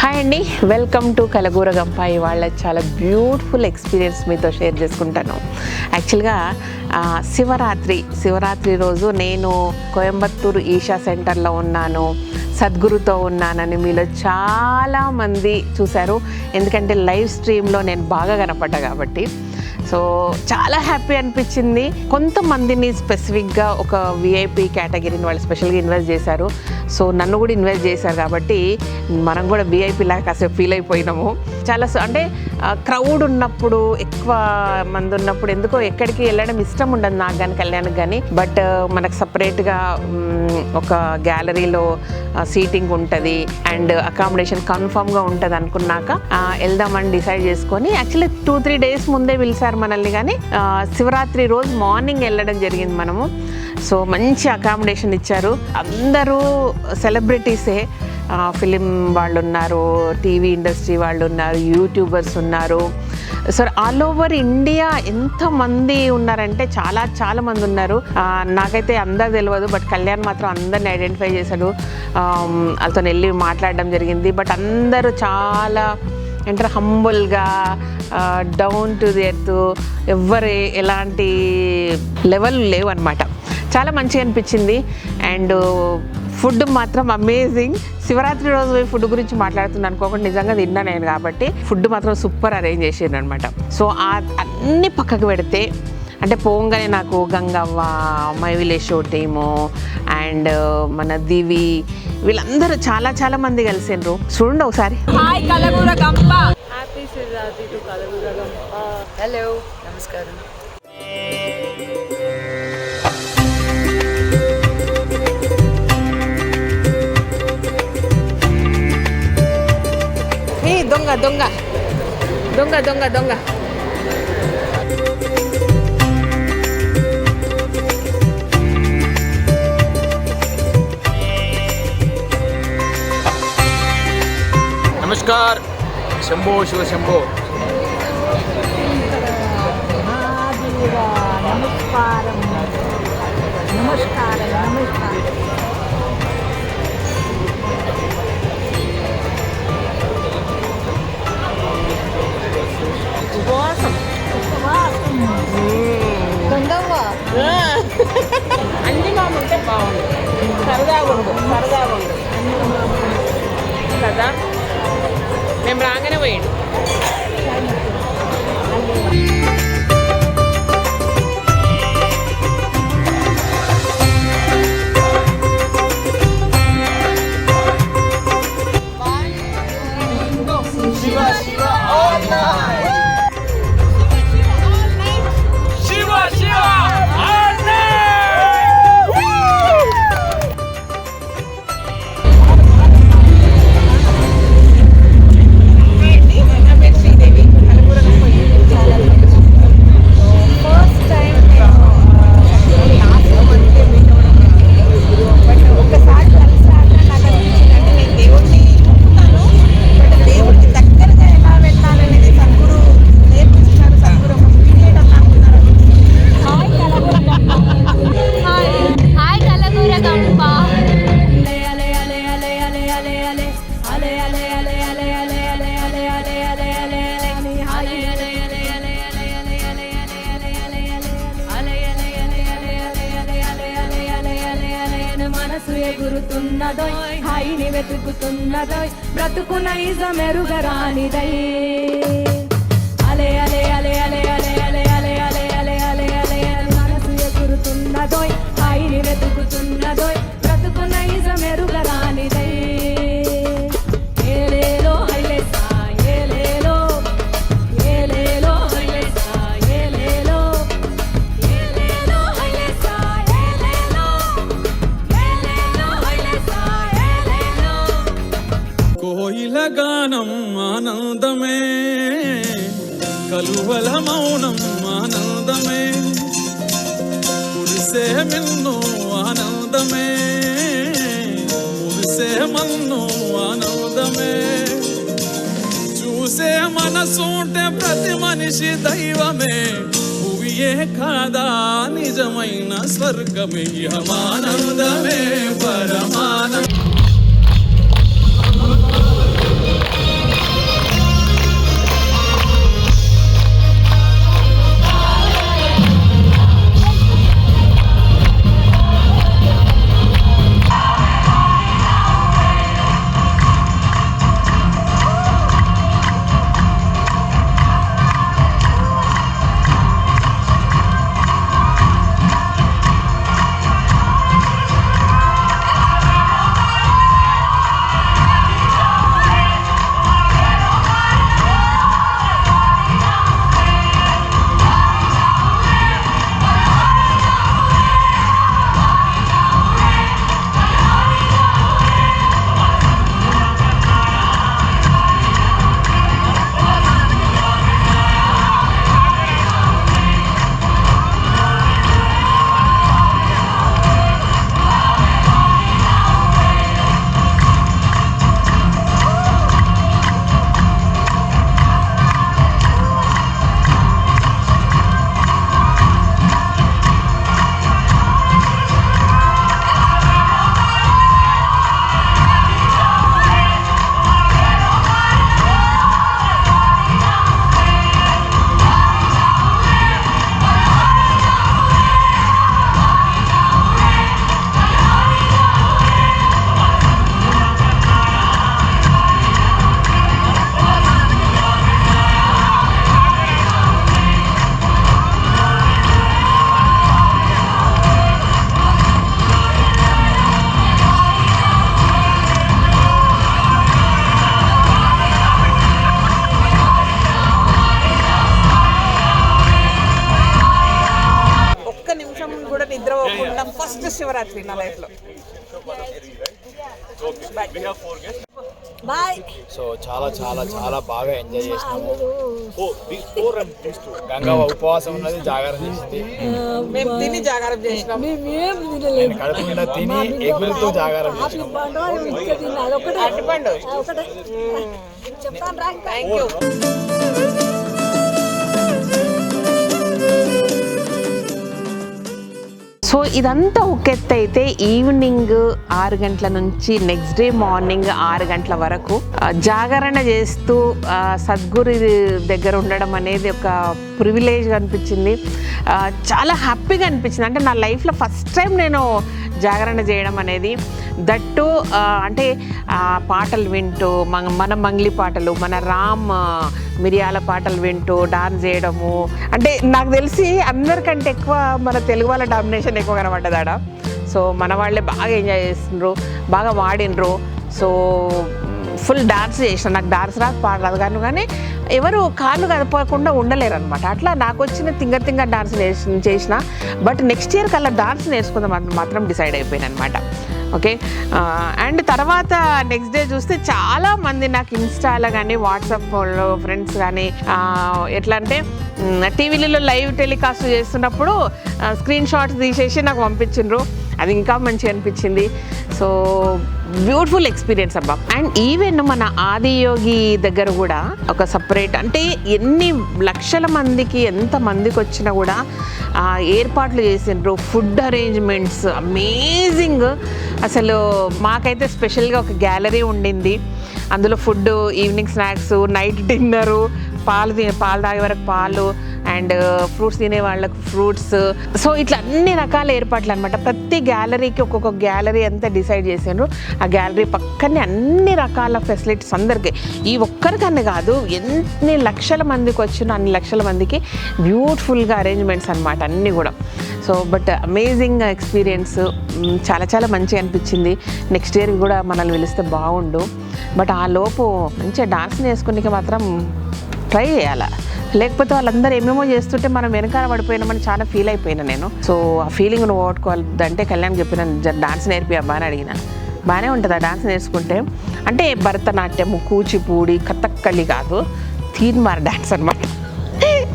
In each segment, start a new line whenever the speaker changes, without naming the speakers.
Hi అండి, welcome to Kalagooragampa. ఇవాళ చాలా బ్యూటిఫుల్ ఎక్స్పీరియన్స్ మీతో షేర్ చేసుకుంటాను. యాక్చువల్గా శివరాత్రి రోజు నేను కోయంబత్తూరు ఈషా సెంటర్లో ఉన్నాను, సద్గురుతో ఉన్నానని మీలో చాలామంది చూశారు. ఎందుకంటే లైవ్ స్ట్రీమ్లో నేను బాగా కనపడ్డా కాబట్టి. సో చాలా హ్యాపీ అనిపించింది. కొంతమందిని స్పెసిఫిక్గా ఒక విఐపి కేటగిరీని వాళ్ళు స్పెషల్గా ఇన్వెస్ట్ చేశారు. సో నన్ను కూడా ఇన్వెస్ట్ చేశారు కాబట్టి మనం కూడా విఐపి లాగా కాసేపు ఫీల్ అయిపోయినాము. చాలా అంటే క్రౌడ్ ఉన్నప్పుడు, ఎక్కువ మంది ఉన్నప్పుడు ఎందుకో ఎక్కడికి వెళ్ళడం ఇష్టం ఉండదు నాకు కానీ కళ్యాణ్కి కానీ. బట్ మనకు సపరేట్గా ఒక గ్యాలరీలో సీటింగ్ ఉంటుంది అండ్ అకామిడేషన్ కన్ఫర్మ్గా ఉంటుంది అనుకున్నాక వెళ్దామని డిసైడ్ చేసుకొని, యాక్చువల్లీ 2-3 డేస్ ముందే పిలిచారు మనల్ని, కానీ శివరాత్రి రోజు మార్నింగ్ వెళ్ళడం జరిగింది మనము. సో మంచి అకామిడేషన్ ఇచ్చారు. అందరూ సెలబ్రిటీసే, ఫిలిం వాళ్ళు ఉన్నారు, టీవీ ఇండస్ట్రీ వాళ్ళు ఉన్నారు, యూట్యూబర్స్ ఉన్నారు. సో ఆల్ ఓవర్ ఇండియా ఎంతమంది ఉన్నారంటే చాలా మంది ఉన్నారు. నాకైతే అందరు తెలియదు, బట్ కళ్యాణ్ మాత్రం అందరిని ఐడెంటిఫై చేశాడు. వాళ్ళతో వెళ్ళి మాట్లాడడం జరిగింది. బట్ అందరూ చాలా అంటే హంబుల్గా, డౌన్ టు ది ఎర్త్, ఎవ్వరు ఎలాంటి లెవెల్ లేవు అనమాట. చాలా మంచిగా అనిపించింది. అండ్ ఫుడ్ మాత్రం అమేజింగ్. శివరాత్రి రోజు ఫుడ్ గురించి మాట్లాడుతున్నాను అనుకోకుండా నిజంగా తిన్నా నేను కాబట్టి ఫుడ్ మాత్రం సూపర్ అరేంజ్ చేసారు అనమాట. సో అన్నీ పక్కకు పెడితే అంటే పోగానే నాకు Gangavva, my village show team and మన దివి వీళ్ళందరూ చాలా మంది కలిసిండ్రు. చూడండి ఒకసారి.
Hi Kalagooragampa. Happy Shivaratri to Kalagooragampa. Hello, నమస్కారం.
దొంగ
नमस्कार. शंभो शिव शंभो.
नमस्कार.
అన్ని మామంటే బాగుంది, సరదాగా ఉండు కదా. మేము రాగానే పోయాడు.
ఎగురుతున్నదోయ్, హాయిని వెతుకుతున్నదోయ్, బ్రతుకున ఇజ మెరుగరానిదై. అలే అలే అలే అలే అలే అలే అలే అలే అలే అలే అలే అలే మనసు ఎగురుతున్నదోయ్, హాయిని వెతుకుతున్నదోయ్, బ్రతుకున ఇజ మెరుగరానిదై. ఏలేలో హైలేసా ఏలేలో, ఏలేలో హైలేసా ఏలేలో, ఏలేలో హైలేసా ఏలేలో, ఏలేలో హైలేసా ఏలేలో.
కోయిల గానం ఆనందమే, కలువల మౌనం ఆనందమే, కురిసే మిన్ను ఆనందమే, మురిసే మన్ను ఆనందమే. చూసే మనసుంటే ప్రతి మనిషి దైవమే, భువియే కాదా నిజమైన స్వర్గమే. ఆనందమే పరమానందమే.
మర్చిపోకుండా ఫస్ట్ శివరాత్రి నా లైఫ్లో.
బాయ్.
సో చాలా చాలా చాలా బాగా ఎంజాయ్ చేసినాము. గంగా ఉపవాసం ఉన్నది, జాగారం చేసింది.
మేము తిని జాగారం చేసినాం.
కడుపు నిండా తిని ఎగురుతో జాగారం చేసినాం.
చెప్తాను రా.
Thank you. సో ఇదంతా ఒక ఎత్తు అయితే ఈవినింగ్ 6 గంటల నుంచి నెక్స్ట్ డే మార్నింగ్ 6 గంటల వరకు జాగరణ చేస్తూ సద్గురు దగ్గర ఉండడం అనేది ఒక ప్రివిలేజ్ అనిపించింది. చాలా హ్యాపీగా అనిపించింది. అంటే నా లైఫ్లో ఫస్ట్ టైం నేను జాగరణ చేయడం అనేది, దట్టు అంటే పాటలు వింటూ మన మంగ్లీ పాటలు, మన రామ్ మిరియాల పాటలు వింటూ డాన్స్ చేయడము. అంటే నాకు తెలిసి అందరికంటే ఎక్కువ మన తెలుగు వాళ్ళ డామినేషన్ ఎక్కువ కనబడ్డదాడ. సో మన వాళ్ళే బాగా ఎంజాయ్ చేస్తుండ్రు, బాగా వాడినరు. సో ఫుల్ డాన్స్ చేసిన. నాకు డాన్స్ రాదు, పాడరాదు కానీ ఎవరు కాళ్ళు కదపకుండా ఉండలేరు అనమాట. అట్లా నాకు వచ్చిన తింగర్ డాన్స్ చేసిన. బట్ నెక్స్ట్ ఇయర్ కల్లా డాన్స్ నేర్చుకుందాం మాత్రం డిసైడ్ అయిపోయాను అనమాట. ఓకే. అండ్ తర్వాత నెక్స్ట్ డే చూస్తే చాలామంది నాకు ఇన్స్టాలో కానీ వాట్సాప్లో ఫ్రెండ్స్ కానీ ఎట్లా అంటే టీవీలలో లైవ్ టెలికాస్ట్ చేస్తున్నప్పుడు స్క్రీన్ షాట్స్ తీసేసి నాకు పంపించిండ్రు. అది ఇంకా మంచిగా అనిపించింది. సో బ్యూటిఫుల్ ఎక్స్పీరియన్స్ అబ్బా. అండ్ ఈవెన్ మన ఆదియోగి దగ్గర కూడా ఒక సపరేట్, అంటే ఎన్ని లక్షల మందికి ఎంతమందికి వచ్చినా కూడా ఏర్పాట్లు చేసిండ్రు. Food arrangements amazing. అసలు మాకైతే స్పెషల్గా ఒక గ్యాలరీ ఉండింది. అందులో food, evening snacks, night dinner, పాలు తాగే వరకు పాలు, అండ్ ఫ్రూట్స్ తినే వాళ్ళకు ఫ్రూట్స్. సో ఇట్లా అన్ని రకాల ఏర్పాట్లు అనమాట. ప్రతి గ్యాలరీకి ఒక్కొక్క గ్యాలరీ అంతా డిసైడ్ చేసారు. ఆ గ్యాలరీ పక్కనే అన్ని రకాల ఫెసిలిటీస్ అందరికీ, ఈ ఒక్కరికన్నా కాదు, ఎన్ని లక్షల మందికి వచ్చినా అన్ని లక్షల మందికి బ్యూటిఫుల్గా అరేంజ్మెంట్స్ అనమాట అన్నీ కూడా. సో బట్ అమేజింగ్ ఎక్స్పీరియన్స్, చాలా చాలా మంచిగా అనిపించింది. నెక్స్ట్ ఇయర్ కూడా మనల్ని పిలిస్తే బాగుండు. బట్ ఆ లోపు మంచిగా డాన్స్ నేర్చుకునే మాత్రం ట్రై చేయాలి. లేకపోతే వాళ్ళందరూ ఏమేమో చేస్తుంటే మనం వెనకాల పడిపోయినామని చాలా ఫీల్ అయిపోయినా నేను. సో ఆ ఫీలింగ్ను ఓట్టుకోవాలంటే కళ్యాణ్ చెప్పిన డాన్స్ నేర్పియబ్బా అని అడిగిన. బాగానే ఉంటుంది ఆ డాన్స్ నేర్చుకుంటే. అంటే భరతనాట్యము, కూచిపూడి, కథక్కళి కాదు, తీన్మార్ డాన్స్ అనమాట.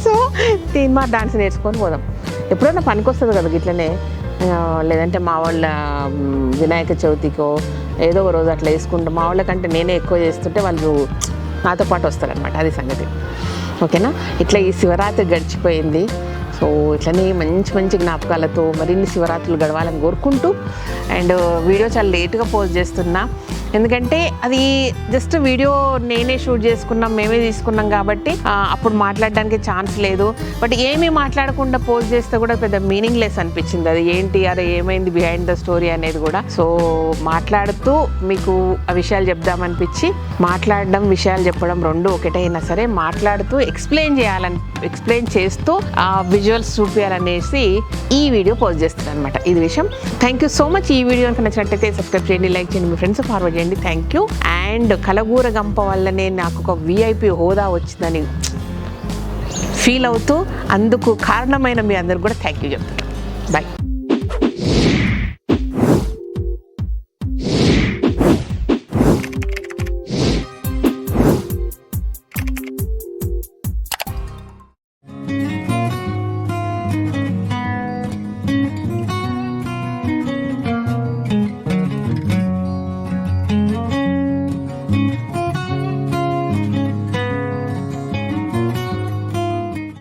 సో తీన్మార్ డాన్స్ నేర్చుకొని పోదాం. ఎప్పుడైనా పనికొస్తుంది కదా ఇట్లనే. లేదంటే మా వాళ్ళ వినాయక చవితికో ఏదో ఒక రోజు అట్లా వేసుకుంటాం. మా వాళ్ళకంటే నేనే ఎక్కువ చేస్తుంటే వాళ్ళు నాతో పాటు వస్తారనమాట. అది సంగతి. ఓకేనా. ఇట్లా ఈ శివరాత్రి గడిచిపోయింది. సో ఇట్లనే మంచి మంచి జ్ఞాపకాలతో మరిన్ని శివరాత్రులు గడవాలని కోరుకుంటూ, అండ్ వీడియో చాలా లేట్గా పోస్ట్ చేస్తున్నా. ఎందుకంటే అది జస్ట్ వీడియో నేనే షూట్ చేసుకున్నాం, మేమే తీసుకున్నాం కాబట్టి అప్పుడు మాట్లాడడానికి ఛాన్స్ లేదు. బట్ ఏమీ మాట్లాడకుండా పోస్ట్ చేస్తే కూడా పెద్ద మీనింగ్లెస్ అనిపించింది. అది ఏంటి, అరే ఏమైంది బిహైండ్ ద స్టోరీ అనేది కూడా. సో మాట్లాడుతూ మీకు ఆ విషయాలు చెప్దామనిపించి మాట్లాడడం, విషయాలు చెప్పడం రెండు ఒకటే అయినా సరే మాట్లాడుతూ ఎక్స్ప్లెయిన్ చేస్తూ విజువల్స్ చూపించాలనేసి ఈ వీడియో పోస్ట్ చేస్తున్నాను అనమాట. ఇది విషయం. Thank you so much. ఈ వీడియో కనుక నచ్చినట్టయితే సబ్స్క్రైబ్ చేయండి, లైక్ చేయండి, మీ ఫ్రెండ్స్ ఫార్వర్డ్ చేయండి. Thank you. అండ్ కలగూర గంప వల్లనే నాకు ఒక VIP హోదా వచ్చిందని ఫీల్ అవుతూ అందుకు కారణమైన మీ అందరికి కూడా థ్యాంక్ యూ చెప్తాను. బాయ్.